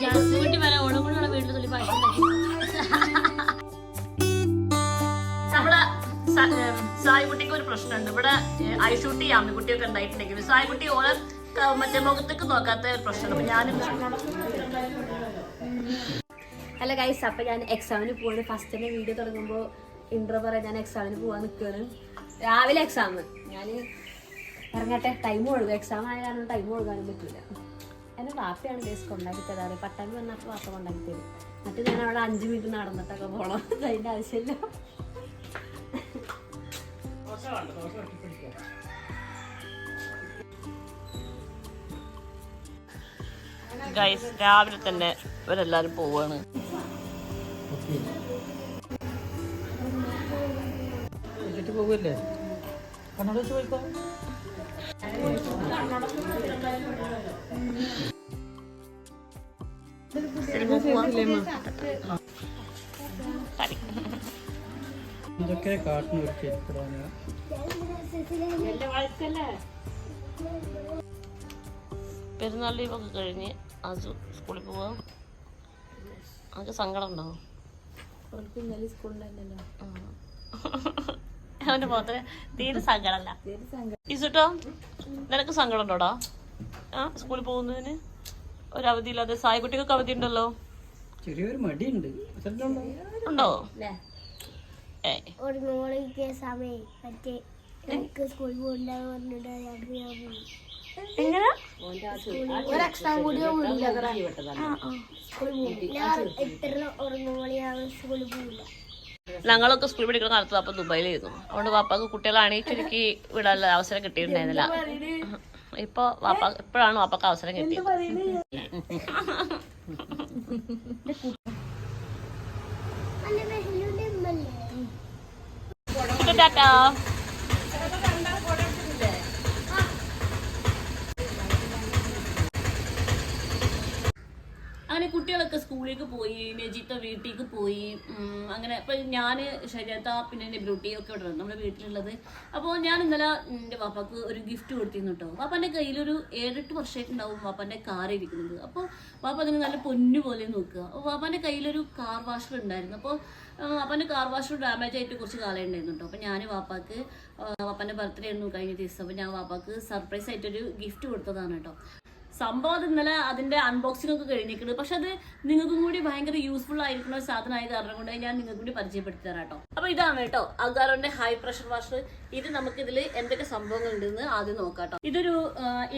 ജാസ്മിൻകുട്ടി വരെ ഓണം കൊണ്ടുള്ള വീട്ടിൽ തുള്ളി പായസം നമ്മളെ സായിക്കുട്ടിക്ക് ഒരു പ്രശ്നമുണ്ട്. ഇവിടെ ഐഷൂട്ടി അമ്മിക്കുട്ടിയൊക്കെ ഉണ്ടായിട്ടുണ്ടെങ്കിൽ സായിക്കുട്ടി ഓരോ മറ്റേ മുഖത്തേക്ക് നോക്കാത്ത ഒരു പ്രശ്നമുണ്ട്. അപ്പൊ ഞാനും ഹലോ ഗൈസ്, അപ്പം ഞാൻ എക്സാമിന് പോവാണ്. ഫസ്റ്റ് തന്നെ വീഡിയോ തുടങ്ങുമ്പോൾ ഇൻട്രോ പറയാൻ ഞാൻ എക്സാമിന് പോകാൻ നിൽക്കുകയാണ്. രാവിലെ എക്സാം. ഞാൻ ഇറങ്ങട്ടെ, ടൈം ഒഴുകും. എക്സാം ആയ കാരണം ടൈം ഒഴുകാനും പറ്റില്ല. എൻ്റെ വാപ്പയാണ് ഗൈസ് കൊണ്ടാക്കി തരാറ്. പട്ടാമ്പി വന്നപ്പോൾ വാപ്പ കൊണ്ടാക്കി തരും. മറ്റേ ഞാൻ അവിടെ 5 മിനിറ്റ് നടന്നിട്ടൊക്കെ പോകണം. അതിൻ്റെ ആവശ്യമില്ല. ഗൈസ് രാവിലെ തന്നെ ഇവരെല്ലാരും പോവാണ്. പോകല്ലേ കണ്ണട ചോദിക്കോ. ഇതൊക്കെ കാട്ടിന് ഒരു ചെരുപ്പിടാണ്. പെരുന്നാൾ ലീവൊക്കെ കഴിഞ്ഞ് അത് സ്കൂളിൽ പോവാം. അതൊക്കെ സങ്കടം ഉണ്ടാവും. അവന്റെ മുഖത്തിന് തീരെ സങ്കടമല്ല. ഈസുട്ടോ, നിനക്ക് സങ്കടം ഉണ്ടോടാ സ്കൂളിൽ പോകുന്നതിന്? ഒരു അവധി ഇല്ലാതെ. സായിക്കുട്ടിക്കൊക്കെ അവധി ഉണ്ടല്ലോ. ചെറിയൊരു മടിയുണ്ട്. ഉണ്ടോ? എങ്ങനെ ഞങ്ങളൊക്കെ സ്കൂളിൽ പഠിക്കുന്ന കാലത്ത് പാപ്പ ദുബായിലായിരുന്നു. അതുകൊണ്ട് പാപ്പാക്ക് കുട്ടികളെ അണിയിച്ചൊരുക്കി വിടാനുള്ള അവസരം കിട്ടിയിട്ടുണ്ടായിരുന്നില്ല. ഇപ്പൊ വാപ്പ ഇപ്പോഴാണ് വാപ്പാക്ക് അവസരം കിട്ടിയത്. ടാറ്റാ. അങ്ങനെ കുട്ടികളൊക്കെ സ്കൂളിലേക്ക് പോയി, നജിത്ത വീട്ടിലേക്ക് പോയി. അങ്ങനെ ഇപ്പം ഞാൻ ശരീരത്ത പിന്നെ എൻ്റെ ബ്യൂട്ടിയൊക്കെ ഇവിടെ നമ്മുടെ വീട്ടിലുള്ളത്. അപ്പോൾ ഞാൻ ഇന്നലെ എൻ്റെ വാപ്പാക്ക് ഒരു ഗിഫ്റ്റ് കൊടുത്തിരുന്നു കേട്ടോ. വാപ്പാൻ്റെ കയ്യിലൊരു 7-8 വർഷമായിട്ടുണ്ടാവും വാപ്പാൻ്റെ കാർ ഇരിക്കുന്നത്. അപ്പോൾ വാപ്പ അതിന് നല്ല പൊന്നു പോലെ നോക്കുക. അപ്പോൾ വാപ്പാൻ്റെ കയ്യിലൊരു കാർ വാഷർ ഉണ്ടായിരുന്നു. അപ്പോൾ വാപ്പാൻ്റെ കാർ വാഷർ ഡാമേജ് ആയിട്ട് കുറച്ച് കാലം ഉണ്ടായിരുന്നു കേട്ടോ. അപ്പോൾ ഞാൻ വാപ്പാക്ക് വാപ്പാൻ്റെ ബർത്ത്ഡേ ആയിരുന്നു കഴിഞ്ഞ ദിവസം. അപ്പോൾ ഞാൻ വാപ്പാക്ക് സർപ്രൈസ് ആയിട്ടൊരു ഗിഫ്റ്റ് കൊടുത്തതാണ് കേട്ടോ. സംഭവം അത് ഇന്നലെ അതിൻ്റെ അൺബോക്സിംഗ് ഒക്കെ കഴിഞ്ഞിരിക്കുന്നത്. പക്ഷെ അത് നിങ്ങൾക്കും കൂടി ഭയങ്കര യൂസ്ഫുൾ ആയിരിക്കുന്ന ഒരു സാധനമായ കാരണം കൊണ്ട് ഞാൻ നിങ്ങൾക്ക് കൂടി പരിചയപ്പെടുത്തി തരാം കേട്ടോ. അപ്പോൾ ഇതാണ് കേട്ടോ അഗാറോന്റെ ഹൈ പ്രഷർ വാഷർ. ഇത് നമുക്കിതിൽ എന്തൊക്കെ സംഭവങ്ങൾ ഉണ്ടെന്ന് ആദ്യം നോക്കാം കേട്ടോ. ഇതൊരു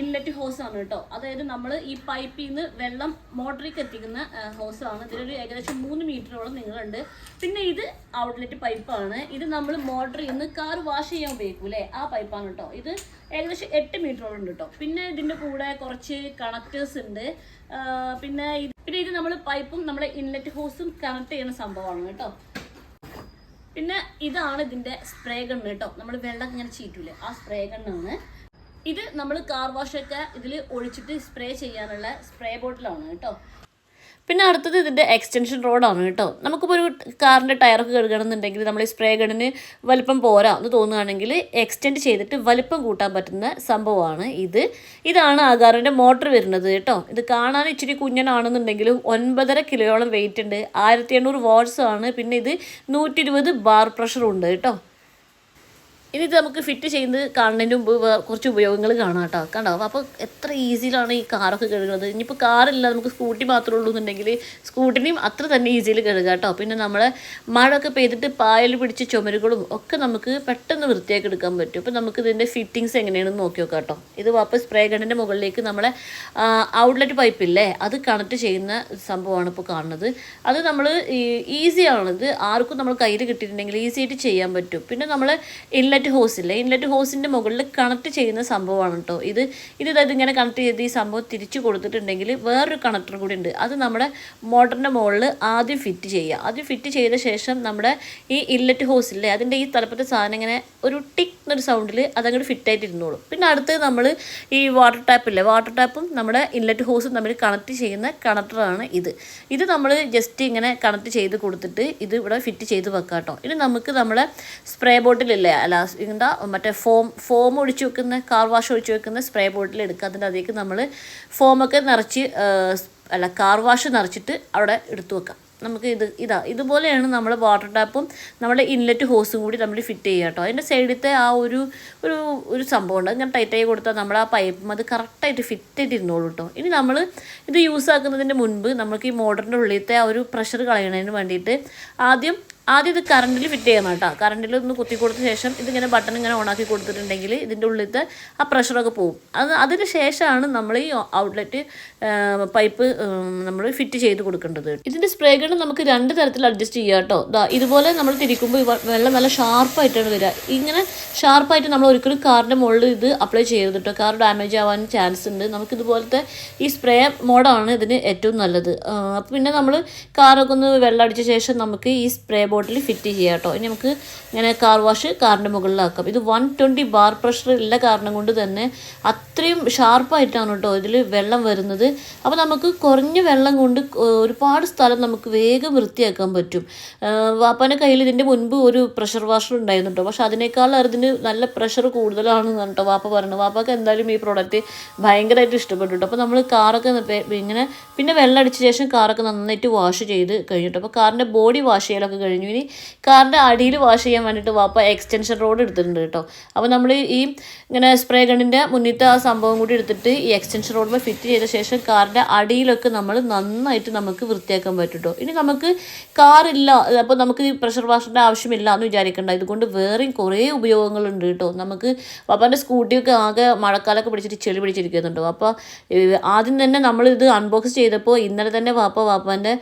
ഇൻലെറ്റ് ഹോസ് ആണ് കേട്ടോ. അതായത് നമ്മൾ ഈ പൈപ്പിൽ നിന്ന് വെള്ളം മോട്ടറിലേക്ക് എത്തിക്കുന്ന ഹോസാണ്. ഇതിലൊരു ഏകദേശം 3 മീറ്ററോളം നീളമുണ്ട്. പിന്നെ ഇത് ഔട്ട്ലെറ്റ് പൈപ്പാണ്. ഇത് നമ്മൾ മോട്ടറിൽ നിന്ന് കാർ വാഷ് ചെയ്യാൻ ഉപയോഗിക്കൂലേ, ആ പൈപ്പാണ് കേട്ടോ. ഇത് ഏകദേശം 8 മീറ്ററോളം ഉണ്ട് കേട്ടോ. പിന്നെ ഇതിന്റെ കൂടെ കുറച്ച് കണക്ടേഴ്സ് ഉണ്ട്. പിന്നെ ഇത് നമ്മൾ പൈപ്പും നമ്മുടെ ഇൻലെറ്റ് ഹോസും കണക്ട് ചെയ്യുന്ന സംഭവമാണ് കേട്ടോ. പിന്നെ ഇതാണ് ഇതിന്റെ സ്പ്രേ ഗണ്ണ് കേട്ടോ. നമ്മൾ വെള്ളം ഇങ്ങനെ ചീറ്റൂലേ, ആ സ്പ്രേ ഗണ്ണാണ് ഇത്. നമ്മൾ കാർ വാഷൊക്കെ ഇതിൽ ഒഴിച്ചിട്ട് സ്പ്രേ ചെയ്യാനുള്ള സ്പ്രേ ബോട്ടിലാണ് കേട്ടോ. പിന്നെ അടുത്തത് ഇതിൻ്റെ എക്സ്റ്റൻഷൻ റോഡാണ് കേട്ടോ. നമുക്കിപ്പോൾ ഒരു കാറിൻ്റെ ടയറൊക്കെ കഴുകണമെന്നുണ്ടെങ്കിൽ നമ്മൾ ഈ സ്പ്രേ ഗണ്ണിന് വലിപ്പം പോരാ എന്ന് തോന്നുകയാണെങ്കിൽ എക്സ്റ്റെൻഡ് ചെയ്തിട്ട് വലിപ്പം കൂട്ടാൻ പറ്റുന്ന സംഭവമാണ് ഇത്. ഇതാണ് അഗാറിൻ്റെ മോട്ടർ വരുന്നത് കേട്ടോ. ഇത് കാണാൻ ഇച്ചിരി കുഞ്ഞനാണെന്നുണ്ടെങ്കിലും 9.5 കിലോയോളം വെയിറ്റ് ഉണ്ട്. 1800 വാട്ട്സ് ആണ്. പിന്നെ ഇത് 120 ബാർ പ്രഷറും ഉണ്ട് കേട്ടോ. ഇനി ഇത് നമുക്ക് ഫിറ്റ് ചെയ്യുന്നത് കാണുന്നതിന് മുമ്പ് കുറച്ച് ഉപയോഗങ്ങൾ കാണാം കേട്ടോ. കണ്ടോ, അപ്പോൾ എത്ര ഈസിയിലാണ് ഈ കാറൊക്കെ കഴുകുന്നത്. ഇനിയിപ്പോൾ കാറില്ല, നമുക്ക് സ്കൂട്ടി മാത്രമേ ഉള്ളൂ എന്നുണ്ടെങ്കിൽ സ്കൂട്ടിനെയും അത്ര തന്നെ ഈസിയിൽ കഴുകാം കേട്ടോ. പിന്നെ നമ്മളെ മഴയൊക്കെ പെയ്തിട്ട് പായൽ പിടിച്ച ചുമരുകളും ഒക്കെ നമുക്ക് പെട്ടെന്ന് വൃത്തിയാക്കി എടുക്കാൻ പറ്റും. അപ്പോൾ നമുക്ക് ഇതിൻ്റെ ഫിറ്റിങ്സ് എങ്ങനെയാണെന്ന് നോക്കി നോക്കാം കേട്ടോ. ഇത് വാപ്പ സ്പ്രേ ഗണ്ണിൻ്റെ മുകളിലേക്ക് നമ്മളെ ഔട്ട്ലെറ്റ് പൈപ്പില്ലേ, അത് കണക്ട് ചെയ്യുന്ന സംഭവമാണ് ഇപ്പോൾ കാണുന്നത്. അത് നമ്മൾ ഈസിയാണിത്. ആർക്കും നമ്മൾ കയ്യിൽ കിട്ടിയിട്ടുണ്ടെങ്കിൽ ഈസി ആയിട്ട് ചെയ്യാൻ പറ്റും. പിന്നെ നമ്മൾ ഇൻലെറ്റ് ഹോസില്ലേ, ഇൻലെറ്റ് ഹോസിൻ്റെ മുകളിൽ കണക്ട് ചെയ്യുന്ന സംഭവമാണ് കേട്ടോ. ഇത് ഇങ്ങനെ കണക്ട് ചെയ്ത് ഈ സംഭവം തിരിച്ചു കൊടുത്തിട്ടുണ്ടെങ്കിൽ വേറൊരു കണക്ടർ കൂടി ഉണ്ട്. അത് നമ്മുടെ മോട്ടറിൻ്റെ മുകളിൽ ആദ്യം ഫിറ്റ് ചെയ്യുക. ആദ്യം ഫിറ്റ് ചെയ്ത ശേഷം നമ്മുടെ ഈ ഇൻലെറ്റ് ഹോസില്ലേ, അതിൻ്റെ ഈ തലപ്പത്തെ സാധനം ഇങ്ങനെ ഒരു ടിക് എന്നൊരു സൗണ്ടിൽ അതങ്ങോട്ട് ഫിറ്റായിട്ട് ഇരുന്നോളും. പിന്നെ അടുത്ത് നമ്മൾ ഈ വാട്ടർ ടാപ്പില്ലേ, വാട്ടർ ടാപ്പും നമ്മുടെ ഇൻലെറ്റ് ഹോസും തമ്മിൽ കണക്ട് ചെയ്യുന്ന കണക്ടറാണ് ഇത് നമ്മൾ ജസ്റ്റ് ഇങ്ങനെ കണക്ട് ചെയ്ത് കൊടുത്തിട്ട് ഇത് ഇവിടെ ഫിറ്റ് ചെയ്ത് വെക്കാം കേട്ടോ. ഇനി നമുക്ക് നമ്മുടെ സ്പ്രേ ബോട്ടിലില്ലേ, അല്ല എന്താ മറ്റേ ഫോം ഒഴിച്ച് വെക്കുന്ന, കാർ വാഷ് ഒഴിച്ച് വെക്കുന്ന സ്പ്രേ ബോട്ടിൽ എടുക്കുക. അതിൻ്റെ അതിലേക്ക് നമ്മൾ ഫോമൊക്കെ നിറച്ച് കാർ വാഷ് നിറച്ചിട്ട് അവിടെ എടുത്തു വെക്കാം. നമുക്ക് ഇതുപോലെയാണ് നമ്മൾ വാട്ടർ ടാപ്പും നമ്മുടെ ഇൻലെറ്റ് ഹോസും കൂടി നമ്മൾ ഫിറ്റ് ചെയ്യുക കേട്ടോ. അതിൻ്റെ സൈഡിലത്തെ ആ ഒരു സംഭവം ഉണ്ട്, ഇങ്ങനെ ടൈറ്റായി കൊടുത്താൽ നമ്മൾ ആ പൈപ്പും അത് കറക്റ്റായിട്ട് ഫിറ്റ് ആയിട്ട് ഇരുന്നോളൂ കേട്ടോ. ഇനി നമ്മൾ ഇത് യൂസ് ആക്കുന്നതിന് മുൻപ് നമുക്ക് ഈ മോട്ടറിൻ്റെ ഉള്ളിലത്തെ ആ ഒരു പ്രഷർ കളയുന്നതിന് വേണ്ടിയിട്ട് ആദ്യം ഇത് കറണ്ടിൽ ഫിറ്റ് ചെയ്യണം കേട്ടോ. കറണ്ടിൽ ഒന്ന് കുത്തി കൊടുത്ത ശേഷം ഇതിങ്ങനെ ബട്ടൺ ഇങ്ങനെ ഓണാക്കി കൊടുത്തിട്ടുണ്ടെങ്കിൽ ഇതിൻ്റെ ഉള്ളിലത്തെ ആ പ്രഷറൊക്കെ പോകും. അതിന് ശേഷമാണ് നമ്മൾ ഈ ഔട്ട്ലെറ്റ് പൈപ്പ് നമ്മൾ ഫിറ്റ് ചെയ്ത് കൊടുക്കേണ്ടത്. ഇതിൻ്റെ സ്പ്രേ ഗൺ നമുക്ക് 2 തരത്തിൽ അഡ്ജസ്റ്റ് ചെയ്യാം കേട്ടോ. ഇതുപോലെ നമ്മൾ തിരിക്കുമ്പോൾ വെള്ളം നല്ല ഷാർപ്പായിട്ടാണ് വരിക. ഇങ്ങനെ ഷാർപ്പായിട്ട് നമ്മൾ ഒരിക്കലും കാറിൻ്റെ മുകളിൽ ഇത് അപ്ലൈ ചെയ്യരുത് കേട്ടോ, കാർ ഡാമേജ് ആവാൻ ചാൻസ് ഉണ്ട്. നമുക്കിതുപോലത്തെ ഈ സ്പ്രേ മോഡാണ് ഇതിന് ഏറ്റവും നല്ലത്. അപ്പോൾ പിന്നെ നമ്മൾ കാറൊക്കെ ഒന്ന് വെള്ളം അടിച്ച ശേഷം നമുക്ക് ഈ സ്പ്രേ ബോട്ടിൽ ഫിറ്റ് ചെയ്യാം കേട്ടോ. ഇനി നമുക്ക് ഇങ്ങനെ കാർ വാഷ് കാറിൻ്റെ മുകളിലാക്കാം. ഇത് 120 ബാർ പ്രഷർ ഉള്ള കാരണം കൊണ്ട് തന്നെ അത്രയും ഷാർപ്പായിട്ടാണ് കേട്ടോ ഇതിൽ വെള്ളം വരുന്നത്. അപ്പോൾ നമുക്ക് കുറഞ്ഞ വെള്ളം കൊണ്ട് ഒരുപാട് സ്ഥലം നമുക്ക് വേഗം വൃത്തിയാക്കാൻ പറ്റും. വാപ്പാൻ്റെ കയ്യിൽ ഇതിൻ്റെ മുൻപ് ഒരു പ്രഷർ വാഷർ ഉണ്ടായിരുന്നു കേട്ടോ, പക്ഷെ അതിനേക്കാൾ അതിന് നല്ല പ്രഷർ കൂടുതലാണെന്ന് കേട്ടോ വാപ്പ പറയുന്നത്. വാപ്പാക്ക് എന്തായാലും ഈ പ്രോഡക്റ്റ് ഭയങ്കരമായിട്ട് ഇഷ്ടപ്പെട്ടു കേട്ടോ. അപ്പോൾ നമ്മൾ കാറൊക്കെ ഇങ്ങനെ പിന്നെ വെള്ളം അടിച്ച ശേഷം കാറൊക്കെ നന്നായിട്ട് വാഷ് ചെയ്ത് കഴിഞ്ഞിട്ടോ. അപ്പോൾ കാറിൻ്റെ ബോഡി വാഷ് ചെയ്യലൊക്കെ കഴിഞ്ഞു. ഇനി കാറിൻ്റെ അടിയിൽ വാഷ് ചെയ്യാൻ വേണ്ടിയിട്ട് വാപ്പ എക്സ്റ്റൻഷൻ റോഡ് എടുത്തിട്ടുണ്ട് കേട്ടോ. അപ്പോൾ നമ്മൾ ഈ ഇങ്ങനെ സ്പ്രേ ഗണ്ണിൻ്റെ മുന്നിലത്തെ ആ സംഭവം കൂടി എടുത്തിട്ട് ഈ എക്സ്റ്റൻഷൻ റോഡിൽ ഫിറ്റ് ചെയ്ത ശേഷം കാറിൻ്റെ അടിയിലൊക്കെ നമ്മൾ നന്നായിട്ട് നമുക്ക് വൃത്തിയാക്കാൻ പറ്റും കേട്ടോ. ഇനി നമുക്ക് കാറില്ല, അപ്പോൾ നമുക്ക് ഈ പ്രഷർ വാഷറിൻ്റെ ആവശ്യമില്ല എന്ന് വിചാരിക്കേണ്ട. ഇതുകൊണ്ട് വേറെയും കുറേ ഉപയോഗങ്ങളുണ്ട് കേട്ടോ. നമുക്ക് വാപ്പാൻ്റെ സ്കൂട്ടിയൊക്കെ ആകെ മഴക്കാലമൊക്കെ പിടിച്ചിട്ട് ചെളി പിടിച്ചിരിക്കുന്നുണ്ടോ. അപ്പോൾ ആദ്യം തന്നെ നമ്മളിത് അൺബോക്സ് ചെയ്തപ്പോൾ ഇന്നലെ തന്നെ വാപ്പാൻ്റെ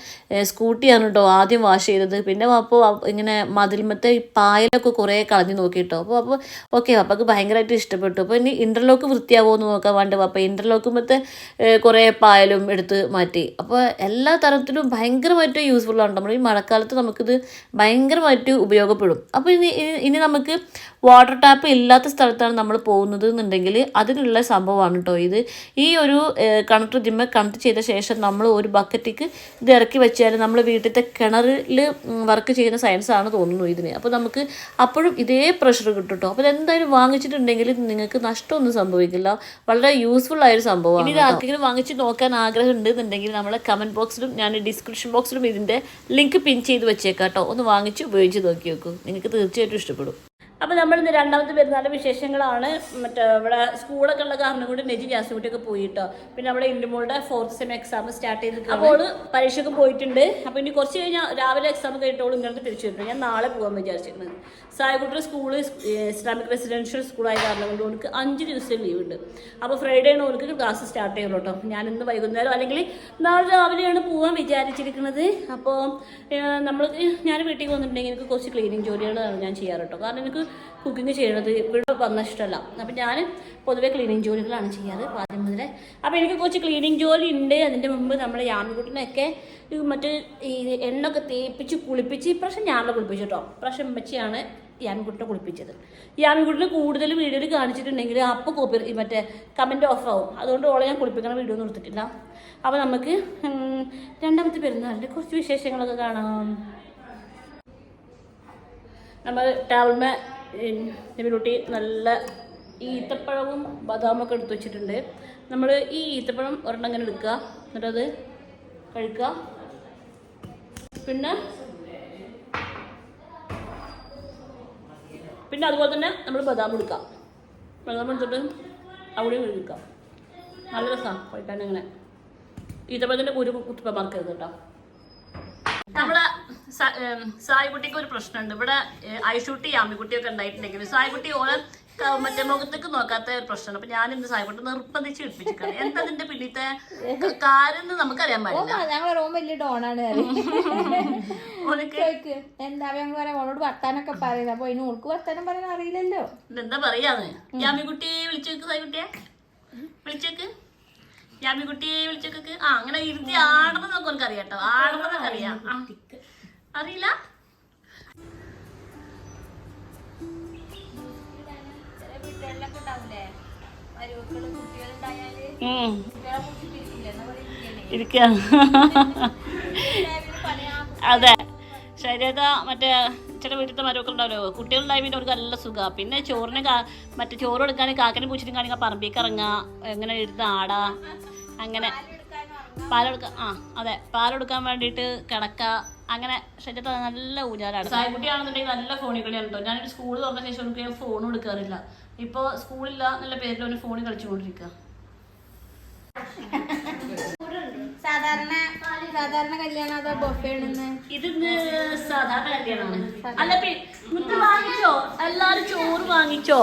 സ്കൂട്ടിയാണ് കേട്ടോ ആദ്യം വാഷ് ചെയ്തത്. പിന്നെ വാപ്പ ഇങ്ങനെ മതിൽമത്തെ ഈ പായലൊക്കെ കുറേ കളഞ്ഞ് നോക്കിയിട്ടോ. അപ്പോൾ ഓക്കെ വാപ്പക്ക് ഭയങ്കരമായിട്ട് ഇഷ്ടപ്പെട്ടു. അപ്പോൾ ഇനി ഇൻ്റർലോക്ക് വൃത്തിയാവുമോ എന്ന് നോക്കാൻ വേണ്ടി വാപ്പ ഇൻ്റർലോക്കുമ്പത്തെ കുറേ പായലും എടുത്ത് മാറ്റി. അപ്പോൾ എല്ലാ തരത്തിലും ഭയങ്കരമായിട്ട് യൂസ്ഫുള്ളാണ്. നമ്മൾ ഈ മഴക്കാലത്ത് നമുക്കിത് ഭയങ്കരമായിട്ട് ഉപയോഗപ്പെടും. അപ്പോൾ ഇനി നമുക്ക് വാട്ടർ ടാപ്പ് ഇല്ലാത്ത സ്ഥലത്താണ് നമ്മൾ പോകുന്നത് എന്നുണ്ടെങ്കിൽ അതിനുള്ള സംഭവമാണ് കേട്ടോ ഇത്. ഈ ഒരു കണക്ടർ ജിമ്മ കണക്ട് ചെയ്ത ശേഷം നമ്മൾ ഒരു ബക്കറ്റിക്ക് ഇത് ഇറക്കി വെച്ചാൽ നമ്മൾ വീട്ടിലത്തെ കിണറിൽ വർക്ക് ചെയ്യുന്ന സയൻസാണ് തോന്നുന്നു ഇതിന്. അപ്പോൾ നമുക്ക് അപ്പോഴും ഇതേ പ്രഷർ കിട്ടും കേട്ടോ. അപ്പോൾ ഇതെന്തായാലും വാങ്ങിച്ചിട്ടുണ്ടെങ്കിൽ നിങ്ങൾക്ക് നഷ്ടമൊന്നും സംഭവിക്കില്ല. വളരെ യൂസ്ഫുൾ ആയൊരു സംഭവമാണ്. ഇത് ആർക്കെങ്കിലും വാങ്ങിച്ച് നോക്കാൻ ആഗ്രഹം ഉണ്ടെന്നുണ്ടെങ്കിൽ നമ്മളെ കമൻറ്റ് ബോക്സിലും ഞാൻ ഡിസ്ക്രിപ്ഷൻ ബോക്സിലും ഇതിൻ്റെ ലിങ്ക് പിൻ ചെയ്ത് വെച്ചേക്കാം കേട്ടോ. ഒന്ന് വാങ്ങിച്ച് ഉപയോഗിച്ച് നോക്കി നോക്കൂ, നിങ്ങൾക്ക് തീർച്ചയായിട്ടും ഇഷ്ടപ്പെടും. അപ്പോൾ നമ്മളിന്ന് 2ാമത്തെ പെരുന്നാളിൻ്റെ വിശേഷങ്ങളാണ്. ഇവിടെ സ്കൂളൊക്കെ ഉള്ള കാരണം കൊണ്ട് നെജി ജാസ്മിയൊക്കെ പോയിട്ടോ. പിന്നെ നമ്മുടെ ഇൻഡുമോളുടെ 4th സെം എക്സാം സ്റ്റാർട്ട് ചെയ്ത് അപ്പോൾ പരീക്ഷയ്ക്ക് പോയിട്ടുണ്ട്. അപ്പോൾ ഇനി കുറച്ച് കഴിഞ്ഞാൽ രാവിലെ എക്സാം കഴിഞ്ഞിട്ടോളും ഇങ്ങോട്ട് തിരിച്ചു വരുന്നുണ്ട്. ഞാൻ നാളെ പോകാൻ വിചാരിച്ചിരുന്നത്. സായിക്കുട്ടിയുടെ സ്കൂള് ഇസ്ലാമിക് റെസിഡൻഷ്യൽ സ്കൂളായ കാരണം കൊണ്ട് എനിക്ക് 5 ദിവസം ലീവ് ഉണ്ട്. അപ്പോൾ ഫ്രൈഡേ ആണ് എനിക്ക് ക്ലാസ് സ്റ്റാർട്ട് ചെയ്യുള്ളൂ കേട്ടോ. ഞാൻ ഇന്ന് വൈകുന്നേരം അല്ലെങ്കിൽ നാളെ രാവിലെയാണ് പോകാൻ വിചാരിച്ചിരിക്കുന്നത്. അപ്പോൾ ഞാൻ വീട്ടിൽ വന്നിട്ടുണ്ടെങ്കിൽ എനിക്ക് കുറച്ച് ക്ലീനിങ് ജോലികളാണ് ഞാൻ ചെയ്യാറ് കേട്ടോ. കാരണം എനിക്ക് കുക്കിംഗ് ചെയ്യണത് ഇവിടെ വന്ന ഇഷ്ടമല്ല. അപ്പം ഞാൻ പൊതുവെ ക്ലീനിങ് ജോലികളാണ് ചെയ്യാറ് ആദ്യം മുതലേ. അപ്പോൾ എനിക്ക് കുറച്ച് ക്ലീനിങ് ജോലി ഉണ്ട്. അതിൻ്റെ മുമ്പ് നമ്മുടെ യാമിക്കുട്ടിനൊക്കെ മറ്റേ ഈ എണ്ണൊക്കെ തേപ്പിച്ച് കുളിപ്പിച്ച് ഇപ്രാവശ്യം ഞാനിലെ കുളിപ്പിച്ചു കേട്ടോ. ഇപ്രാവശ്യം വെച്ചാണ് യാമിക്കുട്ടിനെ കുളിപ്പിച്ചത്. യാമിക്കുട്ടിനെ കൂടുതൽ വീഡിയോയിൽ കാണിച്ചിട്ടുണ്ടെങ്കിൽ അപ്പോൾ മറ്റേ കമൻറ്റ് ഓഫ് ആവും. അതുകൊണ്ട് ഓളെ ഞാൻ കുളിപ്പിക്കുന്ന വീഡിയോ ഒന്നും എടുത്തിട്ടില്ല. അപ്പോൾ നമുക്ക് 2ാമത്തെ പെരുന്നാളിൻ്റെ കുറച്ച് വിശേഷങ്ങളൊക്കെ കാണാം. നമ്മൾ ടൗൺമേ നബിലുട്ടി നല്ല ഈത്തപ്പഴവും ബദാമൊക്കെ എടുത്ത് വെച്ചിട്ടുണ്ട്. നമ്മൾ ഈ ഈത്തപ്പഴം ഒരെണ്ണം ഇങ്ങനെ എടുക്കുക, എന്നിട്ടത് കഴിക്കുക. പിന്നെ അതുപോലെ തന്നെ നമ്മൾ ബദാം എടുക്കാം. ബദാം എടുത്തിട്ട് അവിടെയും കഴിക്കാം. നല്ല രസമാണ് കഴിക്കാൻ. അങ്ങനെ ഈത്തപ്പഴത്തിൻ്റെ കുരു കുത്തിപ്പം മറക്കരുത് കേട്ടോ. നമ്മളെ സായിക്കുട്ടിക്ക് ഒരു പ്രശ്നമുണ്ട്. ഇവിടെ ഐഷൂട്ടി യാമിക്കുട്ടിയൊക്കെ ഉണ്ടായിട്ടുണ്ടെങ്കിൽ സായിക്കുട്ടി ഓരോ മറ്റേ മുഖത്തേക്ക് നോക്കാത്ത ഒരു പ്രശ്നമാണ്. അപ്പൊ ഞാൻ ഇന്ന് സായിക്കുട്ടി നിർബന്ധിച്ച് എടുപ്പിച്ചിട്ടുണ്ട്. എന്താ അതിന്റെ പിന്നീത്തെ കാര്യം നമുക്കറിയാൻ പാടില്ല. ഞങ്ങളെ റൂം വലിയ ഡോണാണ്. എന്താ ഓളോട് വർത്താനൊക്കെ പറയുന്നത്. അപ്പൊ ഇനി ഓൾക്ക് വർത്താനം പറയാൻ അറിയില്ലല്ലോ. എന്താ പറയാന്ന് യാമിക്കുട്ടിയെ വിളിച്ചേക്ക്, സായിക്കുട്ടിയെ വിളിച്ചേക്ക്, യാമിക്കുട്ടിയെ വിളിച്ചേക്ക്. അങ്ങനെ ഇരുത്തി ആടുന്നതൊക്കെ എനിക്ക് അറിയാം കേട്ടോ. ആടുന്നതൊക്കെ അറിയാം. അറിയില്ല ഇരിക്ക. അതെ ശരീരത്ത മറ്റേ ചില വീട്ടിലത്തെ മരമൊക്കെ ഉണ്ടാവല്ലോ. കുട്ടികളുണ്ടായി പിന്നെ അവർക്ക് നല്ല സുഖമാണ്. പിന്നെ ചോറിനെ മറ്റേ ചോറ് എടുക്കാണെങ്കിൽ കാക്കനെ പൂച്ചിട്ടും കാണിക്കാൻ പറമ്പിലേക്ക് ഇറങ്ങുക, എങ്ങനെ ഇരുന്ന് ആടാ. അങ്ങനെ പാലെടുക്കാൻ അതെ പാലെടുക്കാൻ വേണ്ടിയിട്ട് കിടക്ക അങ്ങനെ ഷെജത്ത് നല്ല ഊഞ്ഞാലാണ്. സായിക്കുട്ടിയാണെന്നുണ്ടെങ്കിൽ നല്ല ഫോണിൽ കളിയാണ് കേട്ടോ. ഞാനൊരു സ്കൂൾ തുറന്ന ശേഷം എനിക്ക് ഫോൺ കൊടുക്കാറില്ല. ഇപ്പോൾ സ്കൂളില്ല എന്നുള്ള പേരിൽ ഒരു ഫോണിൽ കളിച്ചുകൊണ്ടിരിക്കുക. സാധാരണ കല്യാണം അതോ ബൊഫേണെന്ന്? ഇതിന്ന് സാധാരണ കല്യാണമാണ്. അല്ല മുത്ത് വാങ്ങിച്ചോ? എല്ലാരും ചോറ് വാങ്ങിച്ചോ?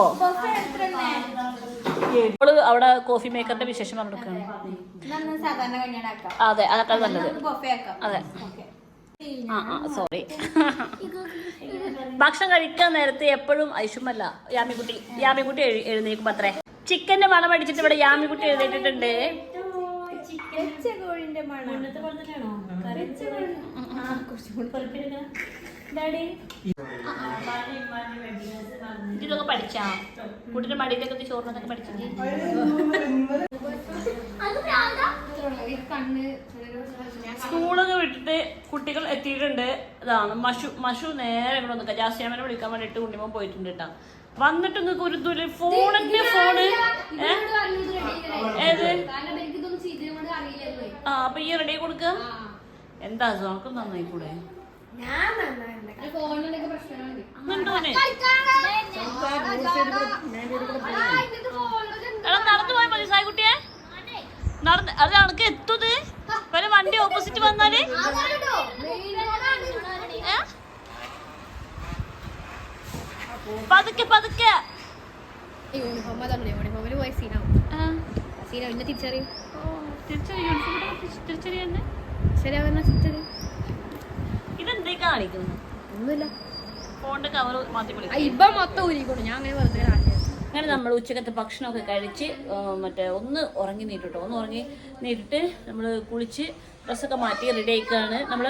അവിടെ കോഫി മേക്കറിന്റെ വിശേഷം പറഞ്ഞെടുക്കാണ്. അതെ അതൊക്കെ നല്ലത്. അതെ സോറി. ഭക്ഷണം കഴിക്കാൻ നേരത്തെ എപ്പോഴും ഐഷുമല്ല യാമിക്കുട്ടി എഴുന്നേക്കും അത്രേ. ചിക്കന്റെ മണം അടിച്ചിട്ട് ഇവിടെ യാമിക്കുട്ടി എഴുന്നേറ്റിട്ടുണ്ട്. ഇതൊക്കെ പഠിച്ചാ കുട്ടിയുടെ മടിയിലൊക്കെ ചോറിനൊക്കെ പഠിച്ചെങ്കിൽ സ്കൂളൊക്കെ വിട്ടിട്ട് കുട്ടികൾ എത്തിയിട്ടുണ്ട്. ഇതാണ് മഷു നേരെ ഇവിടെ വന്നിക്കാം. ജാസ്യാമനെ വിളിക്കാൻ വേണ്ടിട്ട് ഉണ്ണിമോൻ പോയിട്ടുണ്ട് കേട്ടാ. വന്നിട്ട് നിങ്ങൾക്ക് ഒരു തുല് ഫോണിന്റെ ഫോണ് ഏത് അപ്പൊ ഈ റെഡി കൊടുക്ക. എന്താ നമുക്ക് നന്നായി കൂടെ നടന്നു പോയാൽ മതി സായിക്കുട്ടിയെ. നടന്ന് അത് അനക്ക് എത്തുന്നത് വരെ വണ്ടി ഓപ്പോസിറ്റ് വന്നാല് പതുക്കെ പതുക്കെ ഇതെന്തേ കാണിക്കുന്നു? ഒന്നുമില്ല, ഫോണിന്റെ കവർ മാറ്റി അങ്ങനെ നമ്മൾ ഉച്ചക്കത്തെ ഭക്ഷണമൊക്കെ കഴിച്ച് ഒന്ന് ഉറങ്ങി നീട്ടിട്ട് നമ്മൾ കുളിച്ച് ഡ്രസ്സൊക്കെ മാറ്റി റെഡി ആയിക്കാണ്. നമ്മൾ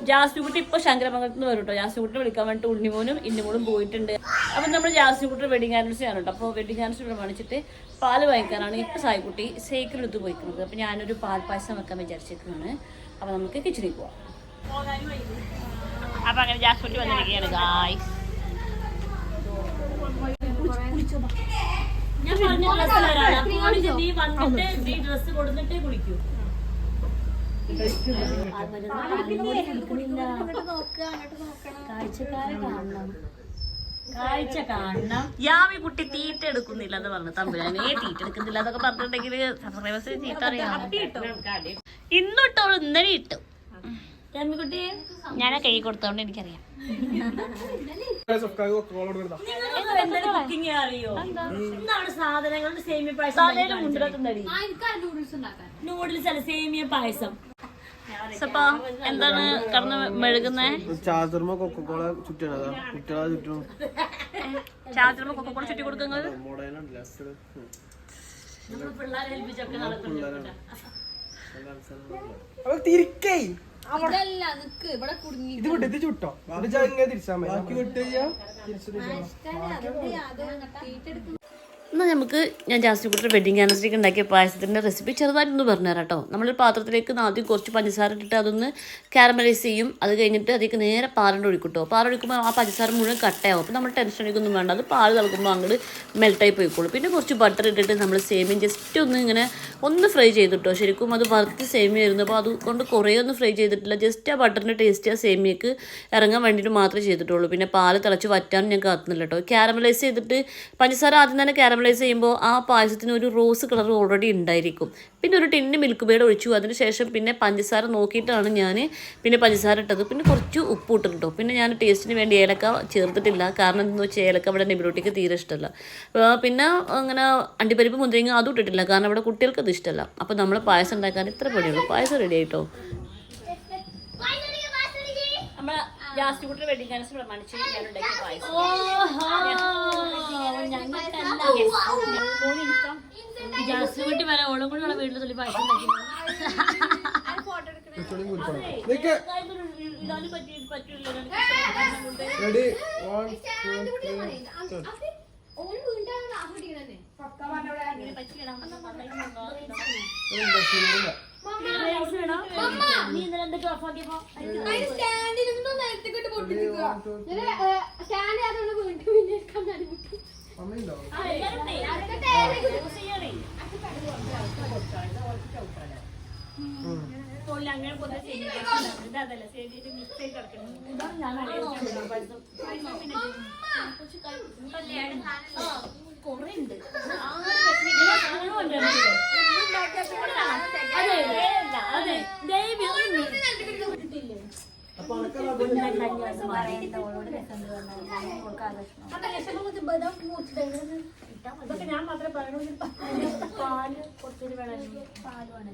ജാസ്മിക്കുട്ടി ഇപ്പോൾ ശങ്കരമംഗലത്ത് നിന്ന് വരും കേട്ടോ. ജാസ്മിക്കുട്ടി വിളിക്കാൻ വേണ്ടിയിട്ട് ഉണ്ണിമോനും ഇന്നുമോളും പോയിട്ടുണ്ട്. അപ്പം നമ്മൾ ജാസ്മിക്കുട്ടി വെഡിങ് ആനിവേഴ്സറി ആണ് കേട്ടോ. അപ്പോൾ വെഡിങ് ആനിവേഴ്സറി പ്രമാണിച്ചിട്ട് പാല് വാങ്ങിക്കാനാണ് ഇപ്പോൾ സായിക്കുട്ടി സൈക്കിളെടുത്ത് പോയിക്കുന്നത്. അപ്പോൾ ഞാനൊരു പാൽപ്പായസം വെക്കാൻ വിചാരിച്ചിരിക്കുന്നതാണ്. അപ്പോൾ നമുക്ക് കിച്ചണിൽ പോവാം. അപ്പം അങ്ങനെ ജാസ്മിക്കുട്ടി വന്നിരിക്കുകയാണ് ഗായ്സ്. ഞാൻ പറഞ്ഞ ഡ്രസ്സ് നീ വന്നിട്ട് നീ ഡ്രസ്സ് കൊടുത്തിട്ടേ കുളിക്കൂ. കാഴ്ച കാണണം. യാമി കുട്ടി തീറ്റ എടുക്കുന്നില്ല എന്ന് പറഞ്ഞു. തമ്പുരാനെ തീറ്റ എടുക്കുന്നില്ല എന്നൊക്കെ പറഞ്ഞിട്ടുണ്ടെങ്കിൽ സബ്സ്ക്രൈബേഴ്സ് തീറ്റ അറിയാം. ഇന്നിട്ടോളൂ, ഇന്നലെ ഇട്ടു. യാമിക്കുട്ടി ഞാൻ കൈ കൊടുത്തോണ്ട് എനിക്കറിയാം. അറിയോ എന്താണ് സാധനങ്ങളുടെ സേമിയ പായസം? നൂഡിൽസ് അല്ല, സേമിയ പായസം. എന്താണ് കടന്ന് മെഴുകുന്നേ? ചാർജർമ കൊക്കക്കോള ചുറ്റി കൊടുക്കുന്നത്. പിള്ളേരെ ഏൽപ്പിച്ചൊക്കെ നടക്കുന്നുണ്ട്. എന്നാൽ നമുക്ക് ഞാൻ ജാസ്മിക്കുട്ടിയുടെ വെഡിങ് ആനിവേഴ്സറിക്ക് ഉണ്ടാക്കിയ പായസത്തിൻ്റെ റെസിപ്പി ചെറുതായിട്ടൊന്ന് പറഞ്ഞുതരാം കേട്ടോ. നമ്മളൊരു പാത്രത്തിലേക്ക് ആദ്യം കുറച്ച് പഞ്ചസാര ഇട്ടിട്ട് അതൊന്ന് കാരമലൈസ് ചെയ്യും. അത് കഴിഞ്ഞിട്ട് അതിലേക്ക് നേരെ പാലിൻ്റെ ഒഴിക്കും. പാലൊഴിക്കുമ്പോൾ ആ പഞ്ചസാര മുഴുവൻ കട്ടയാവും. അപ്പോൾ നമ്മൾ ടെൻഷൻ അടിക്കൊന്നും വേണ്ട. അത് പാൽ തിളക്കുമ്പോൾ അങ്ങോട്ട് മെൽട്ടായി പോയിക്കോളും. പിന്നെ കുറച്ച് ബട്ടർ ഇട്ടിട്ട് നമ്മൾ സേമിയ ജസ്റ്റ് ഒന്ന് ഫ്രൈ ചെയ്തിട്ടോ. ശരിക്കും അത് വറുത്ത് സേമിയ ആയിരുന്നു. അപ്പോൾ അതുകൊണ്ട് കുറേ ഒന്നും ഫ്രൈ ചെയ്തിട്ടില്ല. ജസ്റ്റ് ആ ബട്ടറിൻ്റെ ടേസ്റ്റ് ആ സേമിയക്ക് ഇറങ്ങാൻ വേണ്ടിയിട്ട് മാത്രമേ ചെയ്തിട്ടുള്ളൂ. പിന്നെ പാല് തിളച്ച് വറ്റാനും ഞാൻ കാത്തുന്നില്ല കേട്ടോ. കാരമലൈസ് ചെയ്തിട്ട് പഞ്ചസാര ആദ്യം തന്നെ കാരമലൈസ് ചെയ്യുമ്പോൾ ആ പായസത്തിന് ഒരു റോസ് കളർ ഓൾറെഡി ഉണ്ടായിരിക്കും. പിന്നെ ഒരു ടിന്ന് മിൽക്ക് മെയ്ഡ് ഒഴിച്ചു. അതിനുശേഷം പിന്നെ പഞ്ചസാര നോക്കിയിട്ടാണ് ഞാൻ പിന്നെ പഞ്ചസാര ഇട്ടത്. പിന്നെ കുറച്ച് ഉപ്പ് ഇട്ടിട്ടോ. പിന്നെ ഞാൻ ടേസ്റ്റിന് വേണ്ടി ഏലക്ക ചേർത്തിട്ടില്ല. കാരണം എന്താണെന്ന് വെച്ചാൽ ഏലക്ക ഇവിടെ നെബിലോട്ടിക്ക് തീരെ ഇഷ്ടമല്ല. പിന്നെ അങ്ങനെ അണ്ടിപ്പരിപ്പ് മുന്തിരിങ്ങ അതും ഇട്ടിട്ടില്ല. കാരണം ഇവിടെ കുട്ടികൾക്ക് അത് ഇഷ്ടമല്ല. അപ്പോൾ നമ്മൾ പായസം ഉണ്ടാക്കാൻ ഇത്ര പണിയുള്ളൂ. പായസം റെഡി ആയിട്ടോ. നമ്മളെ ജാസ്മിക്കുട്ടിയുടെ വെഡിങ് ആനിവേഴ്സറി പ്രമാണിച്ച് ഞാൻ ഉണ്ടാക്കിയ പായസം. ജാസ്മിക്കുട്ടി വരെ ഓളും കൂടി ഉള്ള വീട്ടിൽ തൊല്ലി പായസം ഉണ്ടാക്കി. നീ ഇന്നലെ എന്തൊക്കെ ഓഫാക്കിയപ്പോ കൊറേ ഉണ്ട്. ഞാൻ മാത്രമേ പറയണു. പാല് കുറച്ചൊരു വേണം. പാല് വേണം.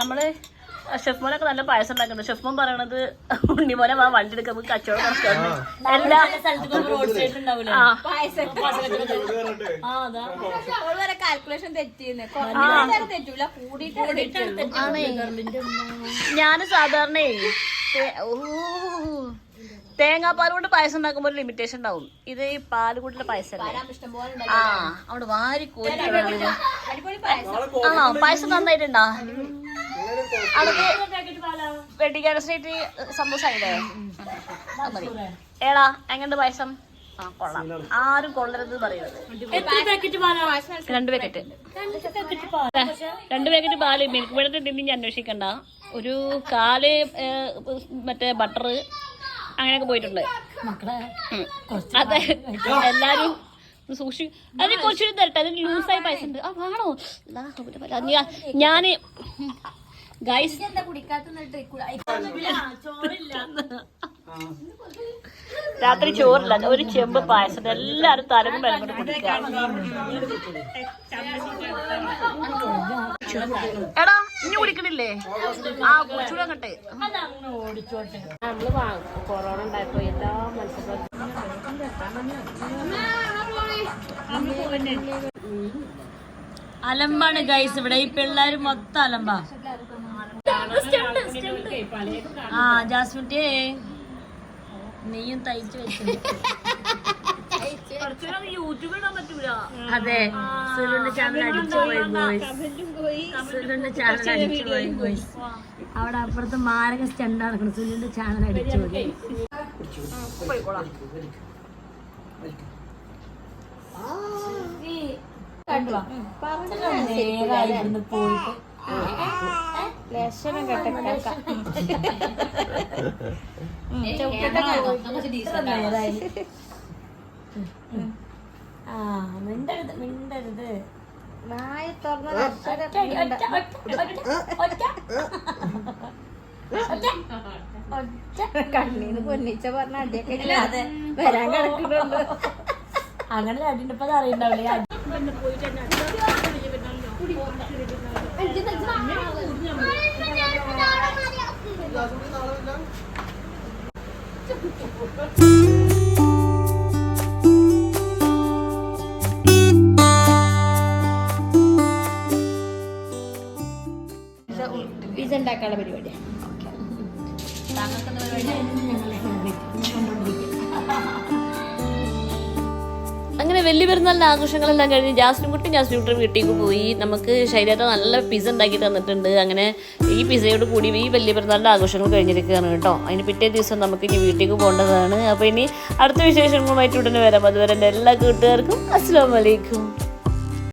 നമ്മള് ഷെഫ് മോനൊക്കെ നല്ല പായസം ഉണ്ടാക്കുന്നുണ്ട്. ഷെഫ് മോൻ പറയണത് ഉണ്ണിമോനെ വണ്ടി എടുക്കാൻ കച്ചവടം നടത്തുന്നുണ്ട്. എല്ലാ സ്ഥലത്തും റോഡ് സൈഡ് ഉണ്ടാവില്ല. ഞാന് സാധാരണ തേങ്ങാപ്പാൽ കൊണ്ട് പായസം ഉണ്ടാക്കുമ്പോ ഒരു ലിമിറ്റേഷൻ ഉണ്ടാവും. ഇത് ഈ പാല് കൂട്ടിലെ പായസം അവിടെ വാരി കോരി. ആണോ പായസം നന്നായിട്ടുണ്ടോ? അവിടെ വെഡിങ് ആനിവേഴ്സറി സംഭവം ആയില്ലേ? ഏടാ എങ്ങനെയുണ്ട് പായസം? ആ കൊള്ളാം. ആരും കൊള്ളരുത് പറയുന്നത്. 2 പാക്കറ്റ്. 2 പാക്കറ്റ് പാല് മിൽക്ക് മേഡ് ഉണ്ടെന്ന് ഞാൻ അന്വേഷിക്കണ്ട. ഒരു 4 മറ്റേ ബട്ടർ അങ്ങനെയൊക്കെ പോയിട്ടുണ്ട്. അതെ എല്ലാരും സൂക്ഷിക്കും. അതിന് കുറച്ചുകൂടി തരട്ടെ. അതിന് ലൂസായി പൈസ ഉണ്ട്. ആ വേണോ? ഞാന് ഗൈസ് രാത്രി ചോറില്ല. ഒരു ചെമ്പ് പായസം എല്ലാരും തലമും വെള്ളം കൊണ്ട് കുടിക്കുക. എടാ ഇനി കുടിക്കണില്ലേ? ആ കുടിച്ചൂടെ അങ്ങട്ടെ. നമ്മള് കൊറോണ ഉണ്ടായപ്പോ എല്ലാ മത്സ്യങ്ങളും അലമ്പാണ് ഗൈസ്. ഇവിടെ ഈ പിള്ളേര് മൊത്തം അലമ്പാ. ആ ജാസ്മിന്റെ നെയ്യും തയ്ച്ചു വെച്ചു. യൂട്യൂബ് ഇടാൻ പറ്റൂല. അതെ സുലുന്റെ ചാനൽ അടിച്ചു പോയി ബോയ്സ്. സുലുന്റെ ചാനൽ അടിച്ചു പോയി ബോയ്സ്. അവിടെ അപ്പുറത്ത് മാരക സ്റ്റണ്ട് നടക്കണം. സുലുന്റെ ചാനൽ അടിച്ചു പോയി. നേരായിരുന്നു പോയിട്ട് ലക്ഷണം കേട്ട ആ മിണ്ടരുത് മിണ്ടരുത്. നായ തുറന്ന കണ്ണീന്ന് പൊന്നിച്ച പറഞ്ഞ അടിയൊക്കെ വരാൻ കിടക്കുന്നുണ്ട്. അങ്ങനെ അടിണ്ടപ്പോ അറിയണ്ടാവില്ലേ? പോയിട്ട് പിസ്സ ഉണ്ടാക്കാനുള്ള പരിപാടിയാണ്. അങ്ങനെ വലിയ പെരുന്നാളിൻ്റെ ആഘോഷങ്ങളെല്ലാം കഴിഞ്ഞ് ജാസ്മിൻ കുട്ടി വീട്ടിലേക്ക് പോയി. നമുക്ക് ശരീരത്തെ നല്ല പിസ്സ ഉണ്ടാക്കി തന്നിട്ടുണ്ട്. അങ്ങനെ ഈ പിസ്സയോട് കൂടി ഈ വലിയ പെരുന്നാളിൻ്റെ ആഘോഷങ്ങൾ കഴിഞ്ഞിരിക്കുകയാണ് കേട്ടോ. അതിന് പിറ്റേ ദിവസം നമുക്ക് ഇനി വീട്ടിലേക്ക് പോകേണ്ടതാണ്. അപ്പോൾ ഇനി അടുത്ത വിശേഷങ്ങളുമായിട്ട് ഉടനെ വരാം. അതുവരെ എൻ്റെ എല്ലാ കൂട്ടുകാർക്കും അസ്സലാമു അലൈക്കും.